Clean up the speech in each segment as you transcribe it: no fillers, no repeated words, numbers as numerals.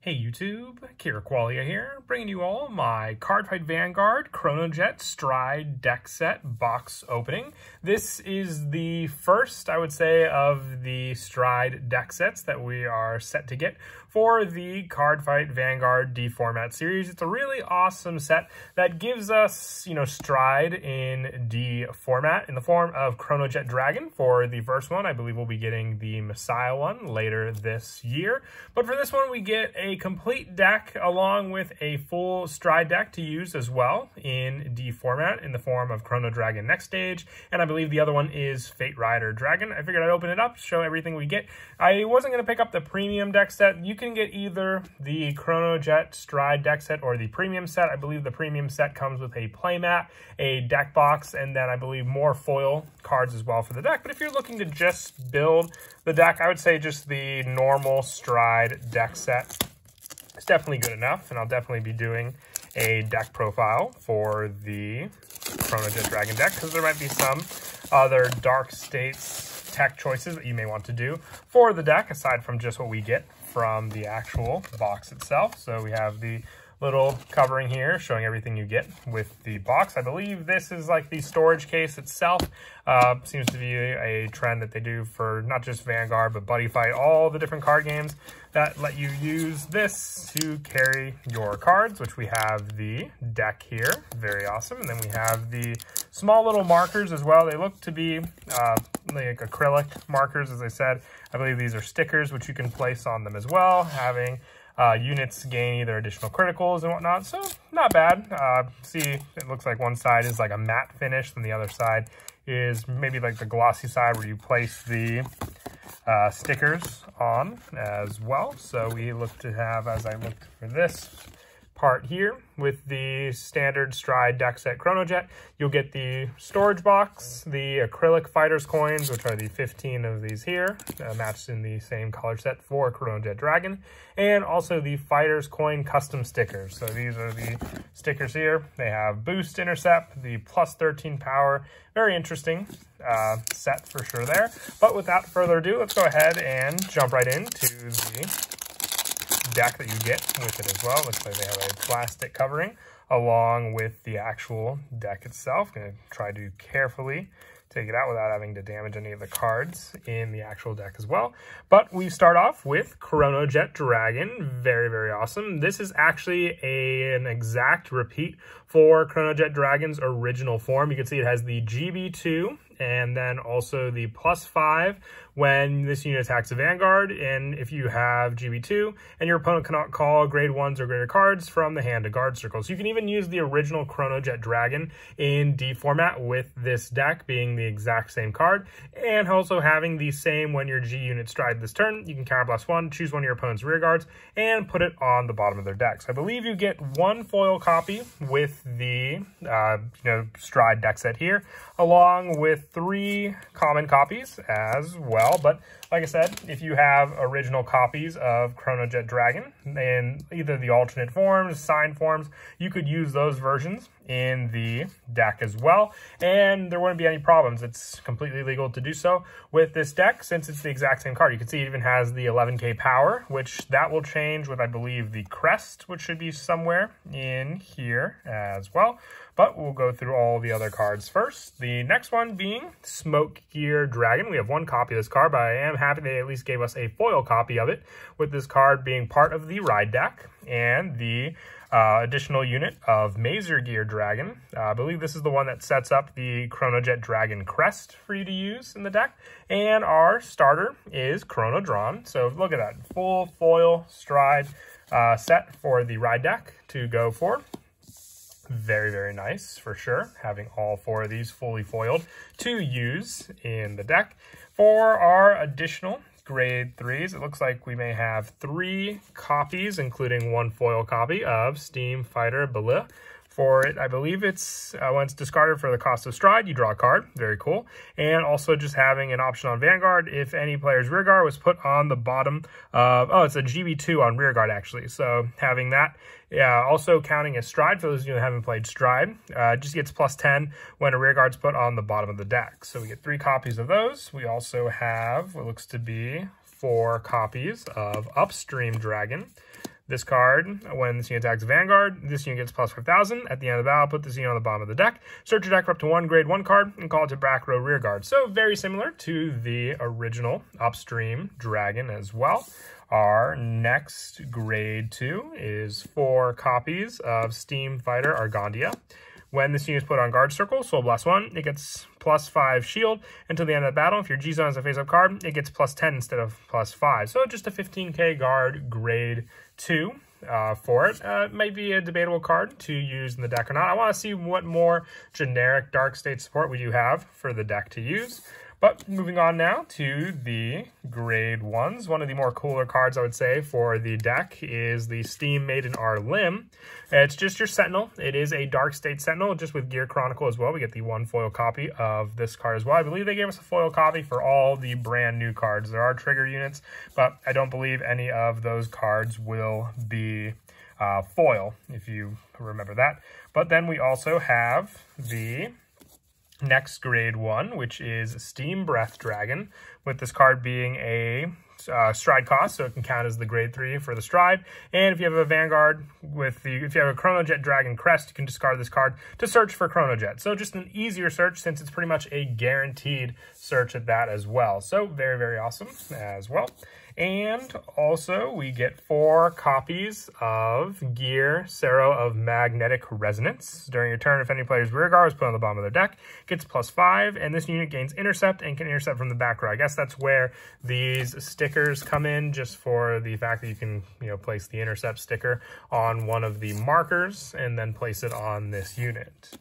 Hey YouTube, Qualia here, bringing you all my Cardfight Vanguard Chronojet Stride deck set box opening. This is the first, I would say, of the Stride deck sets that we are set to get for the Cardfight Vanguard D format series. It's a really awesome set that gives us, Stride in D format in the form of Chronojet Dragon. For the first one, I believe we'll be getting the Messiah one later this year. But for this one, we get a complete deck along with a full Stride deck to use as well in D format in the form of Chrono Dragon Next Stage, and I believe the other one is Fate Rider Dragon. I figured I'd open it up, show everything we get. I wasn't going to pick up the premium deck set. You can get either the Chronojet Stride deck set or the premium set. I believe the premium set comes with a playmat, a deck box, and then I believe more foil cards as well for the deck. But if you're looking to just build the deck, I would say just the normal Stride deck set is definitely good enough, and I'll definitely be doing a deck profile for the Chronojet Dragon deck because there might be some other Dark States tech choices that you may want to do for the deck aside from just what we get from the actual box itself. So we have the little covering here showing everything you get with the box. I believe this is like the storage case itself. Seems to be a trend that they do for not just Vanguard but Buddy Fight, all the different card games that let you use this to carry your cards, which we have the deck here, very awesome. And then we have the small little markers as well. They look to be like acrylic markers, as I said. I believe these are stickers which you can place on them as well, having units gain either additional criticals and whatnot, so not bad. See, it looks like one side is like a matte finish, and the other side is maybe like the glossy side where you place the stickers on as well. So we look to have, as I looked for this part here, with the standard Stride deck set Chronojet, you'll get the storage box, the acrylic fighters coins, which are the 15 of these here, matched in the same color set for Chronojet Dragon, and also the fighters coin custom stickers. So these are the stickers here. They have boost, intercept, the plus 13 power. Very interesting set for sure there. But without further ado, let's go ahead and jump right into the deck that you get with it as well. Looks like they have a plastic covering along with the actual deck itself. Going to try to carefully take it out without having to damage any of the cards in the actual deck as well. But we start off with Chronojet Dragon. Very, very awesome. This is actually an exact repeat for Chronojet Dragon's original form. You can see it has the GB2 and then also the +5 when this unit attacks a Vanguard, and if you have GB2 and your opponent cannot call grade 1s or greater cards from the hand to guard circles. You can even use the original Chronojet Dragon in D format with this deck being the exact same card, and also having the same when your G unit stride this turn. You can counterblast 1, choose one of your opponent's rear guards, and put it on the bottom of their deck. So I believe you get one foil copy with the Stride deck set here, along with 3 common copies as well. But like I said, if you have original copies of Chronojet Dragon in either the alternate forms, signed forms, you could use those versions in the deck as well, and there wouldn't be any problems. It's completely legal to do so with this deck since it's the exact same card. You can see it even has the 11k power, which that will change with, I believe, the crest, which should be somewhere in here as well. But we'll go through all the other cards first. The next one being Smoke Gear Dragon. We have one copy of this card, but I am happy they at least gave us a foil copy of it, with this card being part of the Ride deck and the additional unit of Mazer Gear Dragon. I believe this is the one that sets up the Chronojet Dragon crest for you to use in the deck. And our starter is Chrono Drawn. So look at that, full foil Stride set for the Ride deck to go for. Very, very nice for sure, having all 4 of these fully foiled to use in the deck. For our additional grade 3s, it looks like we may have 3 copies, including 1 foil copy of Steam Fighter Ballet. For it, I believe it's when it's discarded for the cost of Stride, you draw a card. Very cool. And also just having an option on Vanguard, if any player's rear guard was put on the bottom of, it's a GB2 on rear guard actually. So having that, also counting as Stride, for those of you who haven't played Stride, just gets +10 when a rear guard's put on the bottom of the deck. So we get 3 copies of those. We also have what looks to be 4 copies of Upstream Dragon. This card, when this unit attacks Vanguard, this unit gets plus 5,000. At the end of the battle, put this unit on the bottom of the deck. Search your deck for up to one grade 1 card and call it to back row rear guard. So very similar to the original Upstream Dragon as well. Our next grade 2 is 4 copies of Steam Fighter Argandia. When this unit is put on guard circle, Soul Blast 1, it gets plus 5 shield until the end of the battle. If your G-Zone is a face-up card, it gets plus 10 instead of plus 5. So just a 15k guard grade 2 for it. It might be a debatable card to use in the deck or not. I want to see what more generic Dark State support we do have for the deck to use. But moving on now to the grade 1s. One of the more cooler cards, I would say, for the deck is the Steam Maiden R Limb. It's just your Sentinel. It is a Dark State Sentinel, just with Gear Chronicle as well. We get the 1 foil copy of this card as well. I believe they gave us a foil copy for all the brand new cards. There are trigger units, but I don't believe any of those cards will be foil, if you remember that. But then we also have the next grade 1, which is Steam Breath Dragon, with this card being a stride cost, so it can count as the grade 3 for the stride. And if you have a Vanguard if you have a Chronojet Dragon Crest, you can discard this card to search for Chronojet. So just an easier search, since it's pretty much a guaranteed search at that as well. So very, very awesome as well. And also we get 4 copies of Gear Sero of Magnetic Resonance. During your turn, if any player's rear guard is put on the bottom of their deck, gets plus 5, and this unit gains intercept and can intercept from the back row. I guess that's where these stickers come in, just for the fact that you can, place the intercept sticker on one of the markers and then place it on this unit.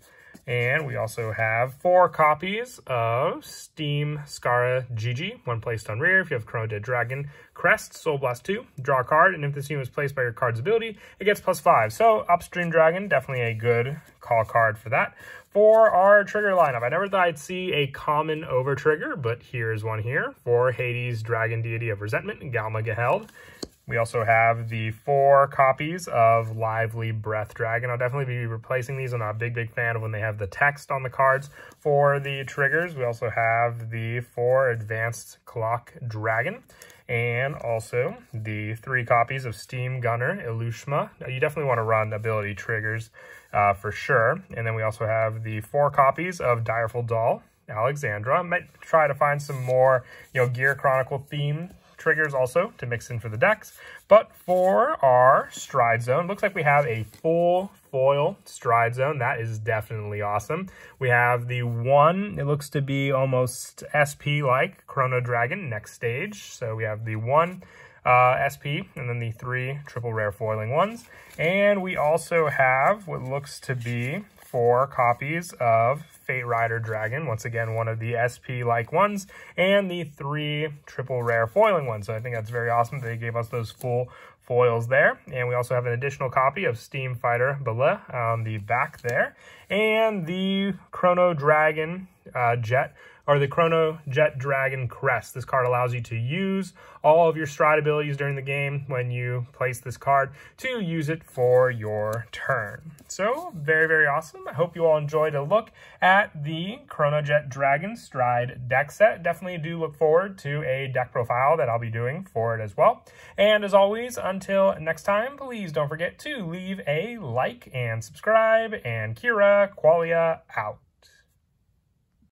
And we also have 4 copies of Steam Skara Gigi, 1 placed on rear. If you have Chronojet Dragon Crest, Soul Blast 2, draw a card, and if this unit is placed by your card's ability, it gets plus 5. So Upstream Dragon, definitely a good call card for that. For our trigger lineup, I never thought I'd see a common over trigger, but here's one here for Hades Dragon Deity of Resentment and Galma Geheld. We also have the 4 copies of Lively Breath Dragon. I'll definitely be replacing these. I'm not a big fan of when they have the text on the cards for the triggers. We also have the 4 Advanced Clock Dragon, and also the 3 copies of Steam Gunner Ilushma. You definitely want to run ability triggers for sure. And then we also have the 4 copies of Direful Doll Alexandra. I might try to find some more, Gear Chronicle themed triggers also to mix in for the decks. But for our Stride Zone, looks like we have a full foil Stride Zone. That is definitely awesome. We have the 1, it looks to be almost SP-like, Chrono Dragon Next Stage. So we have the 1 SP, and then the 3 triple rare foiling ones. And we also have what looks to be 4 copies of Fate Rider Dragon, once again one of the SP-like ones, and the 3 triple rare foiling ones. So I think that's very awesome that they gave us those full foils there. And we also have an additional copy of Steam Fighter Bala on the back there, and the Chrono Dragon Jet, or the Chronojet Dragon Crest. This card allows you to use all of your stride abilities during the game when you place this card to use it for your turn. So very, very awesome. I hope you all enjoyed a look at the Chronojet Dragon Stride deck set. Definitely do look forward to a deck profile that I'll be doing for it as well. And as always, until next time, please don't forget to leave a like and subscribe, and Kira Qualia out.